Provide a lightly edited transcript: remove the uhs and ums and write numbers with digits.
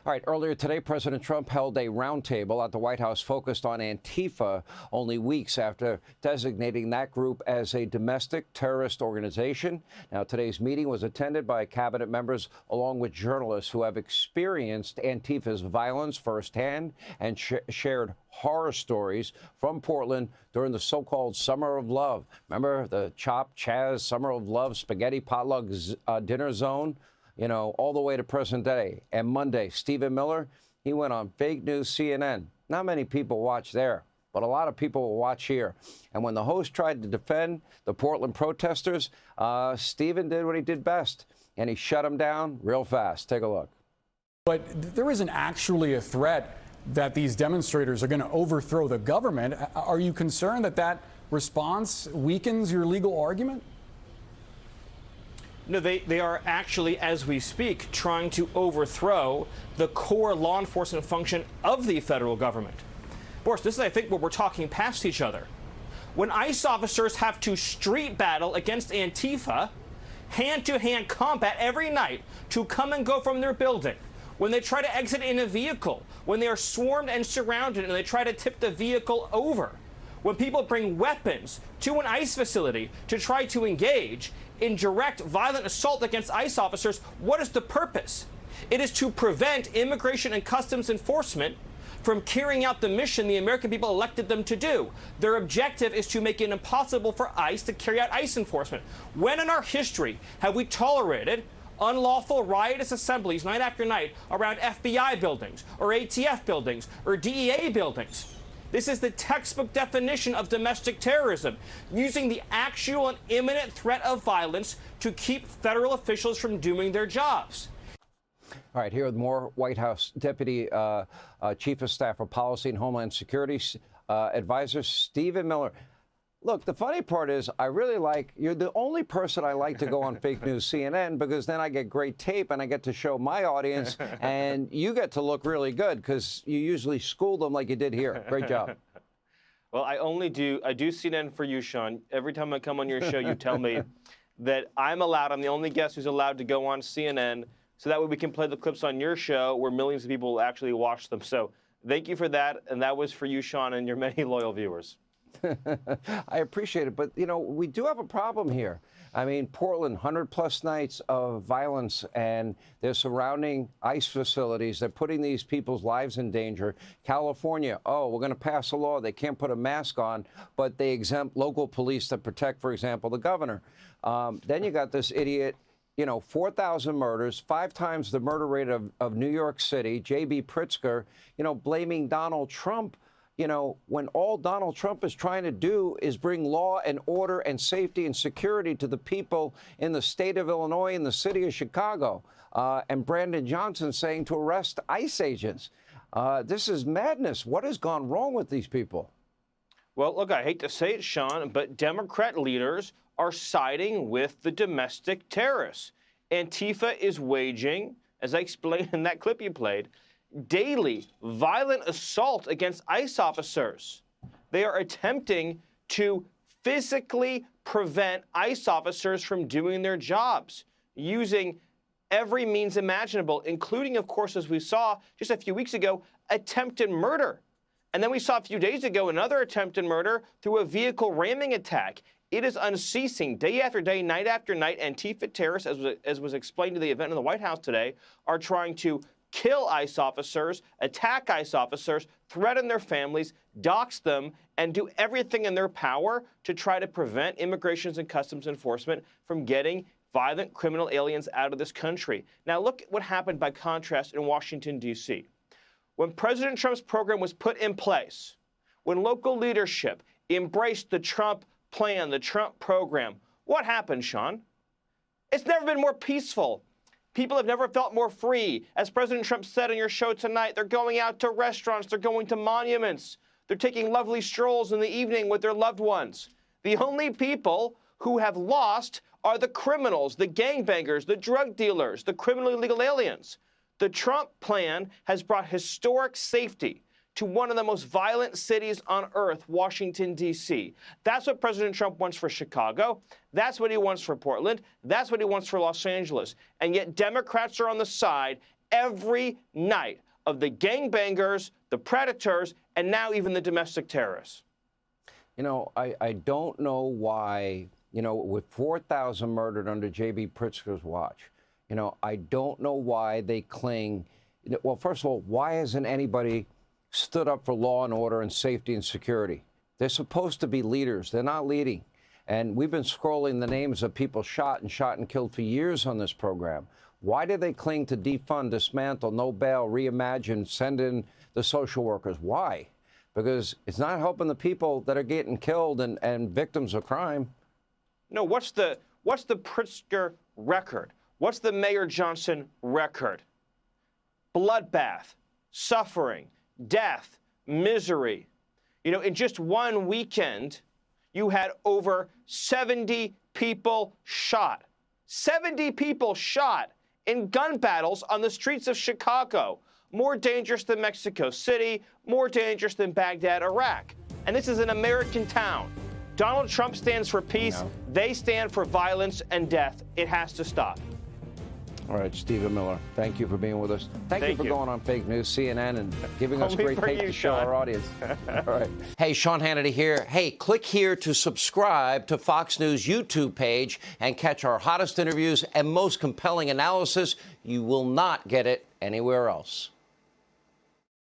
All right, earlier today, President Trump held a roundtable at the White House focused on Antifa only weeks after designating that group as a domestic terrorist organization. Now, today's meeting was attended by cabinet members along with journalists who have experienced Antifa's violence firsthand and shared horror stories from Portland during the so-called Summer of Love. Remember the Chop Chaz Summer of Love spaghetti potluck dinner zone? You know, all the way to present day. And Monday, Stephen Miller, he went on fake news CNN. Not many people watch there, but a lot of people will watch here. And when the host tried to defend the Portland protesters, Stephen did what he did best, and he shut them down real fast. Take a look. But there isn't actually a threat that these demonstrators are going to overthrow the government. Are you concerned that that response weakens your legal argument? No, they are actually, as we speak, trying to overthrow the core law enforcement function of the federal government. Boris, this is, I think, where we're talking past each other. When ICE officers have to street battle against Antifa, hand-to-hand combat every night to come and go from their building, when they try to exit in a vehicle, when they are swarmed and surrounded and they try to tip the vehicle over, when people bring weapons to an ICE facility to try to engage in direct violent assault against ICE officers, what is the purpose? It is to prevent immigration and customs enforcement from carrying out the mission the American people elected them to do. Their objective is to make it impossible for ICE to carry out ICE enforcement. When in our history have we tolerated unlawful riotous assemblies night after night around FBI buildings or ATF buildings or DEA buildings? This is the textbook definition of domestic terrorism, using the actual and imminent threat of violence to keep federal officials from doing their jobs. All right, here with more White House Deputy Chief of Staff for Policy and Homeland Security Advisor Stephen Miller. Look, the funny part is you're the only person I like to go on fake news CNN, because then I get great tape and I get to show my audience and you get to look really good because you usually school them like you did here. Great job. Well, I do CNN for you, Sean. Every time I come on your show, you tell me that I'm the only guest who's allowed to go on CNN, so that way we can play the clips on your show where millions of people actually watch them. So thank you for that. And that was for you, Sean, and your many loyal viewers. I appreciate it. But, you know, we do have a problem here. I mean, Portland, 100+ nights of violence, and they're surrounding ICE facilities. They're putting these people's lives in danger. California, we're going to pass a law. They can't put a mask on, but they exempt local police to protect, for example, the governor. Then you got this idiot, 4,000 murders, 5 times the murder rate of New York City, J.B. Pritzker, blaming Donald Trump. When all Donald Trump is trying to do is bring law and order and safety and security to the people in the state of Illinois and the city of Chicago, and Brandon Johnson saying to arrest ICE agents. This is madness. What has gone wrong with these people? Well, look, I hate to say it, Sean, but Democrat leaders are siding with the domestic terrorists. Antifa is waging, as I explained in that clip you played, daily violent assault against ICE officers. They are attempting to physically prevent ICE officers from doing their jobs, using every means imaginable, including, of course, as we saw just a few weeks ago, attempted murder. And then we saw a few days ago another attempted murder through a vehicle ramming attack. It is unceasing. Day after day, night after night, Antifa terrorists, as was explained to the event in the White House today, are trying to kill ICE officers, attack ICE officers, threaten their families, dox them, and do everything in their power to try to prevent Immigration and Customs Enforcement from getting violent criminal aliens out of this country. Now, look at what happened by contrast in Washington, D.C. When President Trump's program was put in place, when local leadership embraced the Trump plan, the Trump program, what happened, Sean? It's never been more peaceful. People have never felt more free. As President Trump said on your show tonight, they're going out to restaurants, they're going to monuments, they're taking lovely strolls in the evening with their loved ones. The only people who have lost are the criminals, the gangbangers, the drug dealers, the criminally illegal aliens. The Trump plan has brought historic safety to one of the most violent cities on earth, Washington, D.C. That's what President Trump wants for Chicago. That's what he wants for Portland. That's what he wants for Los Angeles. And yet Democrats are on the side every night of the gangbangers, the predators, and now even the domestic terrorists. You know, I don't know why, you know, with 4,000 murdered under J.B. Pritzker's watch, you know, I don't know why they cling. Well, first of all, why hasn't anybody stood up for law and order and safety and security? They're supposed to be leaders. They're not leading. And we've been scrolling the names of people shot and killed for years on this program. Why do they cling to defund, dismantle, no bail, reimagine, send in the social workers? Why? Because it's not helping the people that are getting killed and victims of crime. No, what's the Pritzker record? What's the Mayor Johnson record? Bloodbath, suffering, death, misery. You know, in just one weekend, you had over 70 people shot. 70 people shot in gun battles on the streets of Chicago. More dangerous than Mexico City, more dangerous than Baghdad, Iraq. And this is an American town. Donald Trump stands for peace. They stand for violence and death. It has to stop. All right, Stephen Miller, thank you for being with us. Thank you for going on fake news, CNN, and giving us great take to show our audience. All right. Hey, Sean Hannity here. Hey, click here to subscribe to Fox News YouTube page and catch our hottest interviews and most compelling analysis. You will not get it anywhere else.